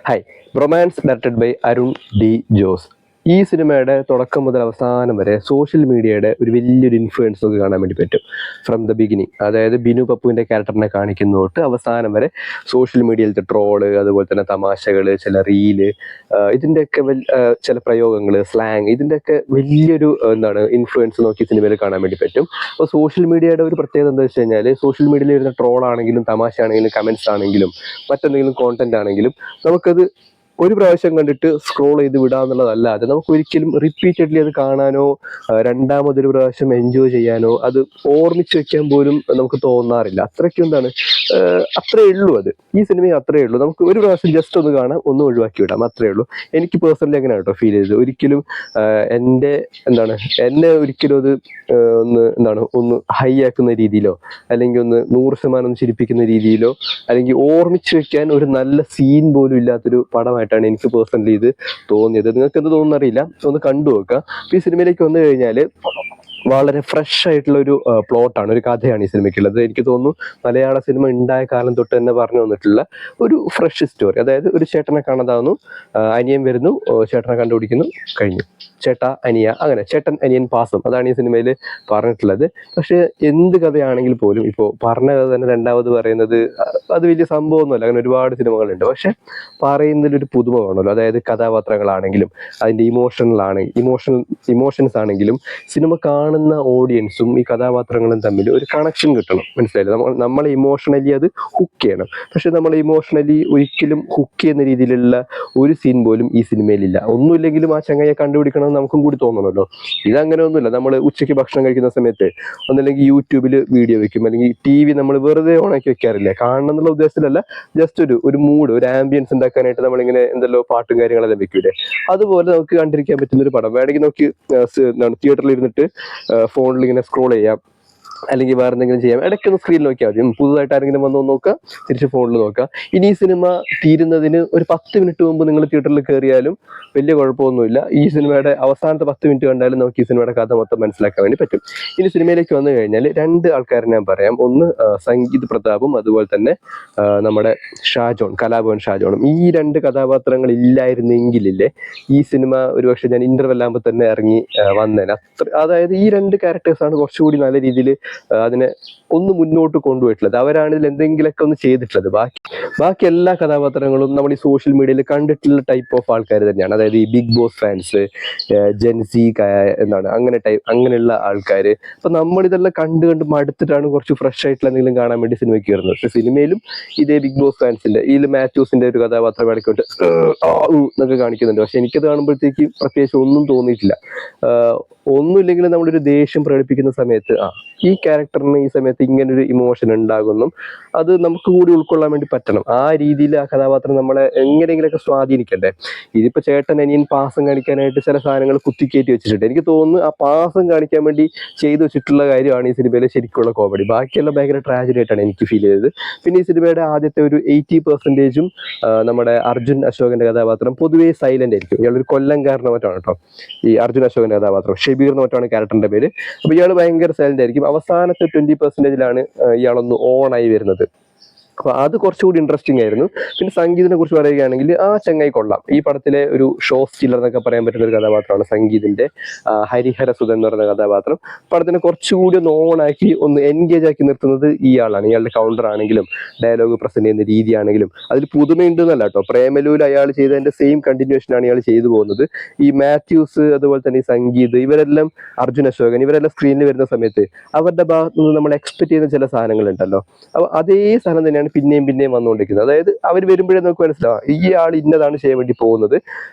Hi. Romance directed by Arun D Jose. ഈ സിനിമയുടെ തുടക്കം മുതൽ അവസാനം വരെ സോഷ്യൽ മീഡിയയുടെ ഒരു വലിയൊരു ഇൻഫ്ലുവൻസ് നമുക്ക് കാണാൻ വേണ്ടി പറ്റും. ഫ്രം ദ ബിഗിനിങ്, അതായത് ബിനു പപ്പുവിൻ്റെ ക്യാരക്ടറിനെ കാണിക്കുന്ന തൊട്ട് അവസാനം വരെ സോഷ്യൽ മീഡിയയിലത്തെ ട്രോള്, അതുപോലെ തന്നെ തമാശകൾ, ചില റീല്, ഇതിൻ്റെയൊക്കെ ചില പ്രയോഗങ്ങൾ, സ്ലാങ്, ഇതിൻ്റെയൊക്കെ വലിയൊരു ഇൻഫ്ലുവൻസ് നോക്കി സിനിമയിൽ കാണാൻ വേണ്ടി പറ്റും. അപ്പോൾ സോഷ്യൽ മീഡിയയുടെ ഒരു പ്രത്യേകത എന്താ വെച്ച് കഴിഞ്ഞാൽ, സോഷ്യൽ മീഡിയയിൽ വരുന്ന ട്രോൾ ആണെങ്കിലും തമാശ ആണെങ്കിലും കമൻസ് ആണെങ്കിലും മറ്റെന്തെങ്കിലും കോണ്ടന്റ് ആണെങ്കിലും നമുക്കത് ഒരു പ്രാവശ്യം കണ്ടിട്ട് സ്ക്രോൾ ചെയ്ത് വിടാന്നുള്ളതല്ലാതെ നമുക്ക് ഒരിക്കലും റിപ്പീറ്റഡ്ലി അത് കാണാനോ രണ്ടാമതൊരു പ്രാവശ്യം എൻജോയ് ചെയ്യാനോ അത് ഓർമ്മിച്ച് വെക്കാൻ പോലും നമുക്ക് തോന്നാറില്ല. അത്രയ്ക്കും അത്രേ ഉള്ളൂ. അത് ഈ സിനിമയും അത്രേ ഉള്ളൂ. നമുക്ക് ഒരു പ്രാവശ്യം ജസ്റ്റ് ഒന്ന് കാണാം, ഒന്ന് ഒഴിവാക്കി വിടാം, അത്രേ ഉള്ളൂ. എനിക്ക് പേഴ്സണലി അങ്ങനെ കേട്ടോ ഫീൽ ചെയ്തത്. ഒരിക്കലും എന്നെ ഒരിക്കലും അത് ഒന്ന് ഹൈ ആക്കുന്ന രീതിയിലോ അല്ലെങ്കിൽ ഒന്ന് 100% ചിരിപ്പിക്കുന്ന രീതിയിലോ അല്ലെങ്കിൽ ഓർമ്മിച്ച് വെക്കാൻ ഒരു നല്ല സീൻ പോലും ഇല്ലാത്തൊരു പടമായിട്ടാണ് എനിക്ക് പേഴ്സണലി ഇത് തോന്നിയത്. നിങ്ങൾക്ക് എന്ത് തോന്നുന്നറിയില്ല, ഒന്ന് കണ്ടു നോക്കുക. ഈ സിനിമയിലേക്ക് വന്നു കഴിഞ്ഞാൽ വളരെ ഫ്രഷ് ആയിട്ടുള്ള ഒരു പ്ലോട്ടാണ്, ഒരു കഥയാണ് ഈ സിനിമയ്ക്കുള്ളത്. എനിക്ക് തോന്നുന്നു മലയാള സിനിമ ഉണ്ടായ കാലം തൊട്ട് തന്നെ പറഞ്ഞു വന്നിട്ടുള്ള ഒരു ഫ്രഷ് സ്റ്റോറി. അതായത് ഒരു ചേട്ടനെ കാണാതാവുന്നു, അനിയൻ വരുന്നു, ചേട്ടനെ കണ്ടുപിടിക്കുന്നു, കഴിഞ്ഞു. ചേട്ടാ അനിയ, അങ്ങനെ ചേട്ടൻ അനിയൻ പാസം, അതാണ് ഈ സിനിമയിൽ പറഞ്ഞിട്ടുള്ളത്. പക്ഷെ എന്ത് കഥയാണെങ്കിൽ പോലും ഇപ്പോൾ പറഞ്ഞ കഥ തന്നെ രണ്ടാമത് പറയുന്നത് അത് വലിയ സംഭവമൊന്നുമല്ല. അങ്ങനെ ഒരുപാട് സിനിമകളുണ്ട്. പക്ഷെ പറയുന്നതിലൊരു പുതുമ വേണമല്ലോ. അതായത് കഥാപാത്രങ്ങളാണെങ്കിലും അതിൻ്റെ ഇമോഷൻസ് ആണെങ്കിലും സിനിമ കാണുന്ന ഓഡിയൻസും ഈ കഥാപാത്രങ്ങളും തമ്മിൽ ഒരു കണക്ഷൻ കിട്ടണം. മനസ്സിലായില്ലേ? നമ്മളെ ഇമോഷണലി അത് ഹുക്ക് ചെയ്യണം. പക്ഷെ നമ്മളെ ഇമോഷണലി ഒരിക്കലും ഹുക്ക് ചെയ്യുന്ന രീതിയിലുള്ള ഒരു സീൻ പോലും ഈ സിനിമയിലില്ല. ഒന്നുമില്ലെങ്കിലും ആ ചങ്ങയെ കണ്ടുപിടിക്കണം നമുക്കും കൂടി തോന്നണമല്ലോ. ഇതങ്ങനെ ഒന്നുമില്ല. നമ്മൾ ഉച്ചയ്ക്ക് ഭക്ഷണം കഴിക്കുന്ന സമയത്ത് ഒന്നല്ലെങ്കിൽ യൂട്യൂബിൽ വീഡിയോ വെക്കും, അല്ലെങ്കിൽ TV നമ്മൾ വെറുതെ ഓണാക്കി വെക്കാറില്ല. കാണണം എന്നുള്ള ഉദ്ദേശത്തിലല്ല, ജസ്റ്റ് ഒരു മൂഡ്, ഒരു ആംബിയൻസ് ഉണ്ടാക്കാനായിട്ട് നമ്മളിങ്ങനെ എന്തെല്ലോ പാട്ടും കാര്യങ്ങളെല്ലാം വെക്കൂലേ, അതുപോലെ നമുക്ക് കണ്ടിരിക്കാൻ പറ്റുന്ന ഒരു പടം. വേണമെങ്കിൽ നമുക്ക് തിയേറ്ററിൽ ഇരുന്നിട്ട് ഫോണിൽ ഇങ്ങനെ സ്ക്രോൾ ചെയ്യാം, അല്ലെങ്കിൽ വേറെ എന്തെങ്കിലും ചെയ്യാം. ഇടയ്ക്കൊന്ന് സ്ക്രീനിൽ നോക്കിയാൽ മതി. പുതുതായിട്ട് ആരെങ്കിലും വന്ന് നോക്കുക, തിരിച്ച് ഫോണിൽ നോക്കുക. ഇനി ഈ സിനിമ തീരുന്നതിന് ഒരു 10 മിനിറ്റ് മുമ്പ് നിങ്ങൾ തിയേറ്ററിൽ കയറിയാലും വലിയ കുഴപ്പമൊന്നുമില്ല. ഈ സിനിമയുടെ അവസാനത്തെ 10 മിനിറ്റ് കണ്ടാലും നമുക്ക് ഈ സിനിമയുടെ കഥ മൊത്തം മനസ്സിലാക്കാൻ വേണ്ടി പറ്റും. ഇനി സിനിമയിലേക്ക് വന്നു കഴിഞ്ഞാൽ 2 ആൾക്കാരെ ഞാൻ പറയാം. ഒന്ന് സംഗീത് പ്രതാപും അതുപോലെ തന്നെ നമ്മുടെ കലാഭവൻ ഷാജോണും. ഈ 2 കഥാപാത്രങ്ങൾ ഇല്ലായിരുന്നെങ്കിലേ ഈ സിനിമ ഒരുപക്ഷെ ഞാൻ ഇന്റർവെൽ ആകുമ്പോൾ തന്നെ ഇറങ്ങി വന്നേനെ. അതായത് ഈ 2 ക്യാരക്ടേഴ്സാണ് കുറച്ചുകൂടി നല്ല രീതിയിൽ അതിനെ ഒന്ന് മുന്നോട്ട് കൊണ്ടുപോയിട്ടുള്ളത്. അവരാണ് ഇതിൽ എന്തെങ്കിലുമൊക്കെ ഒന്ന് ചെയ്തിട്ടുള്ളത്. ബാക്കി എല്ലാ കഥാപാത്രങ്ങളും നമ്മൾ ഈ സോഷ്യൽ മീഡിയയിൽ കണ്ടിട്ടുള്ള ടൈപ്പ് ഓഫ് ആൾക്കാർ തന്നെയാണ്. അതായത് ഈ ബിഗ് ബോസ് ഫാൻസ്, ജെൻസി അങ്ങനെയുള്ള ആൾക്കാർ. അപ്പൊ നമ്മളിതെല്ലാം കണ്ട് മടുത്തിട്ടാണ് കുറച്ച് ഫ്രഷ് ആയിട്ടുള്ള എന്തെങ്കിലും കാണാൻ വേണ്ടി സിനിമയ്ക്ക് കയറുന്നത്. പക്ഷെ സിനിമയിലും ഇതേ ബിഗ് ബോസ് ഫാൻസിന്റെ ഇതിൽ മാത്യൂസിന്റെ ഒരു കഥാപാത്രം ഇടയ്ക്കോട്ട് എന്നൊക്കെ കാണിക്കുന്നുണ്ട്. പക്ഷെ എനിക്കത് കാണുമ്പോഴത്തേക്ക് പ്രത്യേകിച്ച് ഒന്നും തോന്നിയിട്ടില്ല. ഒന്നുമില്ലെങ്കിലും നമ്മളൊരു ദേഷ്യം പ്രകടിപ്പിക്കുന്ന സമയത്ത് ഈ ക്യാരക്ടറിന് ഈ സമയത്ത് ഇങ്ങനൊരു ഇമോഷൻ ഉണ്ടാകുന്നു, അത് നമുക്ക് കൂടി ഉൾക്കൊള്ളാൻ വേണ്ടി പറ്റണം. ആ രീതിയിൽ ആ കഥാപാത്രം നമ്മളെ എങ്ങനെയെങ്കിലൊക്കെ സ്വാധീനിക്കണ്ടേ. ഇതിപ്പോ ചേട്ടൻ അനിയൻ പാസം കാണിക്കാനായിട്ട് ചില സാധനങ്ങൾ കുത്തിക്കയറ്റി വെച്ചിട്ടുണ്ട്. എനിക്ക് തോന്നുന്നു ആ പാസം കാണിക്കാൻ വേണ്ടി ചെയ്തു വെച്ചിട്ടുള്ള കാര്യമാണ് ഈ സിനിമയിലെ ശരിക്കുള്ള കോമഡി. ബാക്കിയെല്ലാം ഭയങ്കര ട്രാജഡി ആയിട്ടാണ് എനിക്ക് ഫീൽ ചെയ്തത്. പിന്നെ ഈ സിനിമയുടെ ആദ്യത്തെ ഒരു 80% നമ്മുടെ അർജുൻ അശോകന്റെ കഥാപാത്രം പൊതുവേ സൈലന്റ് ആയിരിക്കും. ഇയാളൊരു കൊല്ലംകാരനോ മറ്റാണ് കേട്ടോ ഈ അർജുൻ അശോകന്റെ കഥാപാത്രം. ഷെബീർ എന്ന് മറ്റാണ് ക്യാരക്ടറിന്റെ പേര്. അപ്പൊ ഇയാൾ ഭയങ്കര സൈലന്റ് ആയിരിക്കും. അവസാനത്തെ 20%-ലാണ് ഇയാളൊന്ന് ഓണായി വരുന്നത്. അപ്പൊ അത് കുറച്ചുകൂടി ഇൻട്രസ്റ്റിംഗ് ആയിരുന്നു. പിന്നെ സംഗീതിനെ കുറിച്ച് പറയുകയാണെങ്കിൽ ആ ചങ്ങായി കൊള്ളാം. ഈ പടത്തിലെ ഒരു ഷോ സ്റ്റീലർ എന്നൊക്കെ പറയാൻ പറ്റുന്ന ഒരു കഥാപാത്രമാണ് സംഗീതിന്റെ ഹരിഹരസുധൻ എന്ന് പറയുന്ന കഥാപാത്രം. പടത്തിനെ കുറച്ചുകൂടി ഒന്ന് ഓണാക്കി ഒന്ന് എൻഗേജ് ആക്കി നിർത്തുന്നത് ഇയാളാണ്. ഇയാളുടെ കൗണ്ടർ ആണെങ്കിലും ഡയലോഗ് പ്രസന്റ് ചെയ്യുന്ന രീതിയാണെങ്കിലും അതിൽ പുതുമയുണ്ടെന്നല്ല കേട്ടോ. പ്രേമലൂൽ അയാൾ ചെയ്തതിന്റെ സെയിം കണ്ടിന്യൂഷനാണ് ഇയാൾ ചെയ്തു പോകുന്നത്. ഈ മാത്യൂസ് അതുപോലെ തന്നെ ഈ സംഗീത്, ഇവരെല്ലാം അർജുൻ അശോകൻ, ഇവരെല്ലാം സ്ക്രീനിൽ വരുന്ന സമയത്ത് അവരുടെ ഭാഗത്ത് നിന്ന് നമ്മൾ എക്സ്പെക്ട് ചെയ്യുന്ന ചില സാധനങ്ങൾ ഉണ്ടല്ലോ, അപ്പൊ അതേ സാധനം തന്നെയാണ് പിന്നെയും വന്നുകൊണ്ടിരിക്കുന്നത്. അതായത് അവർ വരുമ്പോഴേ നമുക്ക് മനസ്സിലാവാം ഈ ആൾ ഇന്നതാണ് ചെയ്യാൻ വേണ്ടി പോകുന്നത്.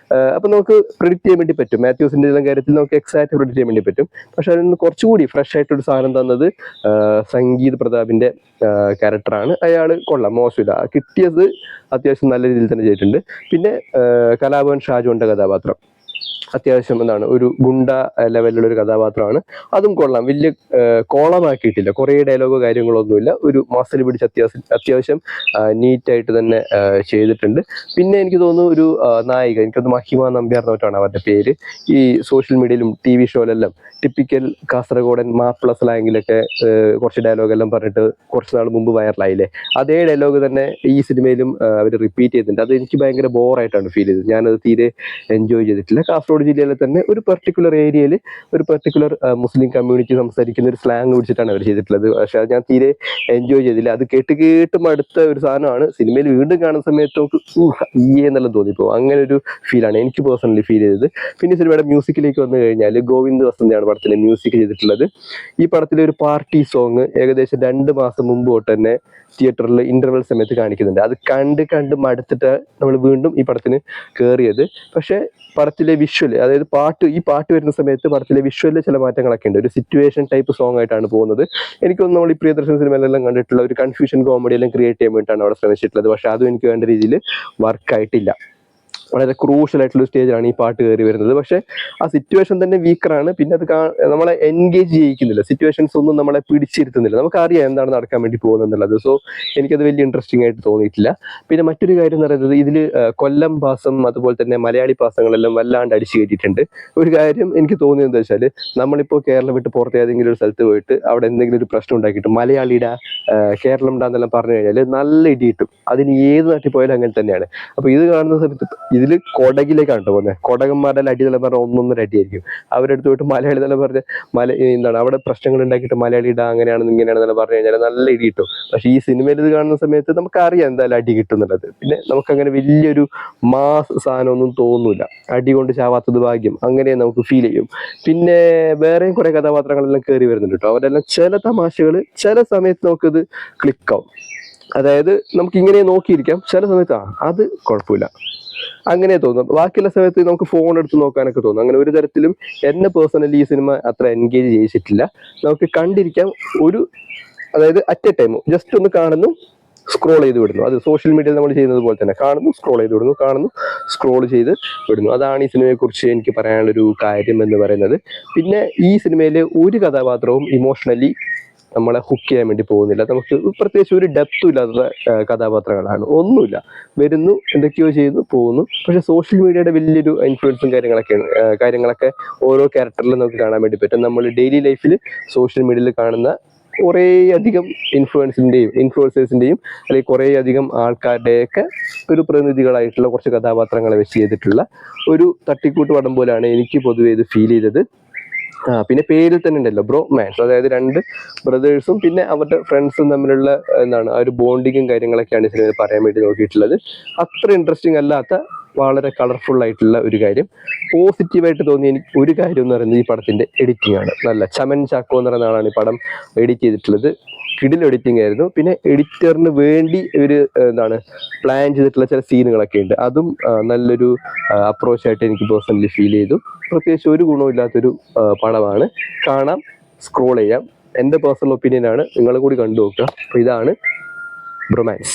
അപ്പൊ നമുക്ക് പ്രെഡിക്റ്റ് ചെയ്യാൻ വേണ്ടി പറ്റും. മാത്യൂസിന്റെ കാര്യത്തിൽ നമുക്ക് എക്സാക്ട് പ്രെഡിക്റ്റ് ചെയ്യാൻ വേണ്ടി പറ്റും. പക്ഷെ അതിന് കുറച്ചുകൂടി ഫ്രഷ് ആയിട്ടൊരു സാധനം തന്നത് സംഗീത് പ്രതാപിന്റെ ക്യാരക്ടറാണ്. അയാൾ കൊള്ളാം, മോശമില്ല. കിട്ടിയത് അത്യാവശ്യം നല്ല രീതിയിൽ തന്നെ ചെയ്തിട്ടുണ്ട്. പിന്നെ കലാഭവൻ ഷാജോന്റെ കഥാപാത്രം അത്യാവശ്യം എന്താണ് ഒരു ഗുണ്ട ലെവലിലുള്ള ഒരു കഥാപാത്രമാണ്. അതും കൊള്ളാം, വലിയ കോളമാക്കിയിട്ടില്ല, കുറേ ഡയലോഗോ കാര്യങ്ങളൊന്നുമില്ല, ഒരു മസിൽ പിടിച്ച് അത്യാവശ്യം നീറ്റായിട്ട് തന്നെ ചെയ്തിട്ടുണ്ട്. പിന്നെ എനിക്ക് തോന്നുന്നു ഒരു നായിക, എനിക്കൊന്ന് മഹിമ നമ്പ്യാർ എന്നോട്ടാണ് അവരുടെ പേര്, ഈ സോഷ്യൽ മീഡിയയിലും ടി വി ഷോയിലെല്ലാം ടിപ്പിക്കൽ കാസർഗോഡൻ മാപ്പിള സ്ലാങ്ങിലൊക്കെ കുറച്ച് ഡയലോഗെല്ലാം പറഞ്ഞിട്ട് കുറച്ച് നാൾ മുമ്പ് വൈറലായില്ലേ, അതേ ഡയലോഗ് തന്നെ ഈ സിനിമയിലും അവർ റിപ്പീറ്റ് ചെയ്തിട്ടുണ്ട്. അത് എനിക്ക് ഭയങ്കര ബോറായിട്ടാണ് ഫീൽ ചെയ്തത്, ഞാനത് തീരെ എൻജോയ് ചെയ്തിട്ടില്ല. കാസർഗോഡ് ജില്ലയിലെ തന്നെ ഒരു പെർട്ടിക്കുലർ ഏരിയയിൽ ഒരു പെർട്ടിക്കുലർ മുസ്ലിം കമ്മ്യൂണിറ്റി സംസാരിക്കുന്ന ഒരു സ്ലാങ് പിടിച്ചിട്ടാണ് അവർ ചെയ്തിട്ടുള്ളത്. പക്ഷെ അത് ഞാൻ തീരെ എൻജോയ് ചെയ്തില്ല. അത് കേട്ടും അടുത്ത ഒരു സാധനമാണ് സിനിമയിൽ വീണ്ടും കാണുന്ന സമയത്ത് നമുക്ക് എന്നെല്ലാം തോന്നിപ്പോകും. അങ്ങനെ ഒരു ഫീലാണ് എനിക്ക് പേഴ്സണലി ഫീൽ ചെയ്തത്. പിന്നെ സിനിമയുടെ മ്യൂസിക്കിലേക്ക് വന്നു കഴിഞ്ഞാൽ ഗോവിന്ദ് വസന്തയാണ് പടത്തിന് മ്യൂസിക് ചെയ്തിട്ടുള്ളത്. ഈ പടത്തിലെ ഒരു പാർട്ടി സോങ് ഏകദേശം 2 മാസം മുമ്പ് തൊട്ട് തന്നെ തിയേറ്ററിൽ ഇന്റർവെൽ സമയത്ത് കാണിക്കുന്നുണ്ട്. അത് കണ്ട് മടുത്തിട്ട് നമ്മൾ വീണ്ടും ഈ പടത്തിന് കയറിയത്. പക്ഷെ പടത്തിലെ വിഷ്വൽ, അതായത് ഈ പാട്ട് വരുന്ന സമയത്ത് പടത്തിലെ വിഷ്വലിൽ ചില മാറ്റങ്ങളൊക്കെ ഉണ്ട്. ഒരു സിറ്റുവേഷൻ ടൈപ്പ് സോങ് ആയിട്ടാണ് പോകുന്നത്. എനിക്കൊന്നും നമ്മൾ ഈ പ്രിയദർശൻ സിനിമയിലെല്ലാം കണ്ടിട്ടുള്ള ഒരു കൺഫ്യൂഷൻ കോമഡി എല്ലാം ക്രിയേറ്റ് ചെയ്യാൻ വേണ്ടിയിട്ടാണ് അവിടെ ശ്രമിച്ചിട്ടുള്ളത്. പക്ഷെ അതും എനിക്ക് വേണ്ട രീതിയിൽ വർക്കായിട്ടില്ല. വളരെ ക്രൂഷ്യൽ ആയിട്ടുള്ള സ്റ്റേജാണ് ഈ പാട്ട് കയറി വരുന്നത്. പക്ഷെ ആ സിറ്റുവേഷൻ തന്നെ വീക്കറാണ്. പിന്നെ അത് നമ്മളെ എൻഗേജ് ചെയ്യിക്കുന്നില്ല, സിറ്റുവേഷൻസ് ഒന്നും നമ്മളെ പിടിച്ചിരുത്തുന്നില്ല, നമുക്കറിയാം എന്താണ് നടക്കാൻ വേണ്ടി പോകുന്നത് എന്നുള്ളത്. സോ എനിക്കത് വലിയ ഇൻട്രസ്റ്റിംഗ് ആയിട്ട് തോന്നിയിട്ടില്ല. പിന്നെ മറ്റൊരു കാര്യം എന്ന് പറയുന്നത്, ഇതിൽ കൊല്ലം പാസം അതുപോലെ തന്നെ മലയാളി പാസങ്ങളെല്ലാം വല്ലാണ്ട് അടിച്ചു കയറ്റിയിട്ടുണ്ട്. ഒരു കാര്യം എനിക്ക് തോന്നിയത് എന്താ വെച്ചാൽ, നമ്മളിപ്പോൾ കേരളം വിട്ട് പുറത്ത് ഏതെങ്കിലും ഒരു സ്ഥലത്ത് പോയിട്ട് അവിടെ എന്തെങ്കിലും ഒരു പ്രശ്നം ഉണ്ടാക്കിയിട്ട് മലയാളിയുടെ കേരളം ഇടാന്നെല്ലാം പറഞ്ഞു കഴിഞ്ഞാൽ നല്ല ഇടി കിട്ടും. അതിന് ഏത് നാട്ടിൽ പോയാലും അങ്ങനെ തന്നെയാണ്. അപ്പോൾ ഇത് കാണുന്ന സമയത്ത് ഇതിൽ കൊടകിലേക്കാണ് കേട്ടോ പോകുന്നത്. കൊടകന്മാരുടെ അടി നില പറഞ്ഞാൽ ഒന്നൊന്നര അടിയായിരിക്കും. അവരെടുത്ത് പോയിട്ട് മലയാളി നില പറഞ്ഞ് എന്താണ് അവിടെ പ്രശ്നങ്ങൾ ഉണ്ടാക്കിയിട്ട് മലയാളി ഇടാ അങ്ങനെയാണെന്ന് ഇങ്ങനെയാണെന്നെല്ലാം പറഞ്ഞു കഴിഞ്ഞാൽ നല്ല ഇടി കിട്ടും. പക്ഷെ ഈ സിനിമയിൽ ഇത് കാണുന്ന സമയത്ത് നമുക്കറിയാം എന്തായാലും അടി കിട്ടും എന്നുള്ളത്. പിന്നെ നമുക്കങ്ങനെ വലിയൊരു മാസ് സാധനമൊന്നും തോന്നൂല. അടി കൊണ്ട് ചാവാത്തത് ഭാഗ്യം, അങ്ങനെ നമുക്ക് ഫീൽ ചെയ്യും. പിന്നെ വേറെയും കുറെ കഥാപാത്രങ്ങളെല്ലാം കയറി വരുന്നുണ്ട് കേട്ടോ. അവരെല്ലാം ചില തമാശകൾ ചില സമയത്ത് നമുക്കത് ക്ലിക്കാവും. അതായത് നമുക്ക് ഇങ്ങനെ നോക്കിയിരിക്കാം, ചില സമയത്ത് അത് കുഴപ്പമില്ല അങ്ങനെ തോന്നും. ബാക്കിയുള്ള സമയത്ത് നമുക്ക് ഫോൺ എടുത്ത് നോക്കാനൊക്കെ തോന്നും. അങ്ങനെ ഒരു തരത്തിലും എന്നെ പേഴ്സണലി ഈ സിനിമ അത്ര എൻഗേജ് ചെയ്യിച്ചിട്ടില്ല. നമുക്ക് കണ്ടിരിക്കാം അതായത് അറ്റ് എ ടൈം ജസ്റ്റ് ഒന്ന് കാണുന്നു, സ്ക്രോൾ ചെയ്ത് വിടുന്നു. അത് സോഷ്യൽ മീഡിയയിൽ നമ്മൾ ചെയ്യുന്നത് പോലെ തന്നെ കാണുന്നു, സ്ക്രോൾ ചെയ്ത് വിടുന്നു, കാണുന്നു, സ്ക്രോൾ ചെയ്ത് വിടുന്നു. അതാണ് ഈ സിനിമയെക്കുറിച്ച് എനിക്ക് പറയാനുള്ളൊരു കാര്യം എന്ന് പറയുന്നത്. പിന്നെ ഈ സിനിമയിലെ ഒരു കഥാപാത്രവും ഇമോഷണലി നമ്മളെ ഹുക്ക് ചെയ്യാൻ വേണ്ടി പോകുന്നില്ല. നമുക്ക് പ്രത്യേകിച്ച് ഒരു ഡെപ്തും ഇല്ലാത്ത കഥാപാത്രങ്ങളാണ്. ഒന്നുമില്ല, വരുന്നു, എന്തൊക്കെയോ ചെയ്യുന്നു, പോകുന്നു. പക്ഷെ സോഷ്യൽ മീഡിയയുടെ വലിയൊരു ഇൻഫ്ലുവൻസും കാര്യങ്ങളൊക്കെ ഓരോ ക്യാരക്ടറിലും നമുക്ക് കാണാൻ വേണ്ടി പറ്റും. നമ്മൾ ഡെയിലി ലൈഫിൽ സോഷ്യൽ മീഡിയയിൽ കാണുന്ന കുറേ അധികം ഇൻഫ്ലുവൻസേഴ്സിൻ്റെയും അല്ലെങ്കിൽ കുറേ അധികം ആൾക്കാരുടെയൊക്കെ ഒരു പ്രതിനിധികളായിട്ടുള്ള കുറച്ച് കഥാപാത്രങ്ങളെ വെച്ച് ചെയ്തിട്ടുള്ള ഒരു തട്ടിക്കൂട്ട് പടം പോലെയാണ് എനിക്ക് പൊതുവെ ഇത് ഫീൽ ചെയ്തത്. പിന്നെ പേരിൽ തന്നെ ഉണ്ടല്ലോ ബ്രോമാൻസ്, അതായത് 2 ബ്രദേഴ്സും പിന്നെ അവരുടെ ഫ്രണ്ട്സും തമ്മിലുള്ള ആ ഒരു ബോണ്ടിങ്ങും കാര്യങ്ങളൊക്കെയാണ് ഈ സിനിമയിൽ പറയാൻ വേണ്ടി നോക്കിയിട്ടുള്ളത്. അത്ര ഇൻട്രസ്റ്റിംഗ് അല്ലാത്ത വളരെ കളർഫുൾ ആയിട്ടുള്ള ഒരു കാര്യം. പോസിറ്റീവായിട്ട് തോന്നിയ എനിക്ക് ഒരു കാര്യം എന്ന് പറയുന്നത് ഈ പടത്തിന്റെ എഡിറ്റിംഗ് ആണ്. നല്ല ചമൻ ചാക്കോ എന്ന് പറയുന്ന ആളാണ് ഈ പടം എഡിറ്റ് ചെയ്തിട്ടുള്ളത്. കിടിൽ എഡിറ്റിംഗ് ആയിരുന്നു. പിന്നെ എഡിറ്ററിന് വേണ്ടി ഒരു പ്ലാൻ ചെയ്തിട്ടുള്ള ചില സീനുകളൊക്കെ ഉണ്ട്. അതും നല്ലൊരു അപ്രോച്ചായിട്ട് എനിക്ക് പേഴ്സണലി ഫീൽ ചെയ്തു. പ്രത്യേകിച്ച് ഒരു ഗുണമില്ലാത്തൊരു പടമാണ്. കാണാം, സ്ക്രോൾ ചെയ്യാം. എൻ്റെ പേഴ്സണൽ ഒപ്പീനിയനാണ്, നിങ്ങളും കൂടി കണ്ടു നോക്കുക. അപ്പോൾ ഇതാണ് ബ്രൊമാൻസ്.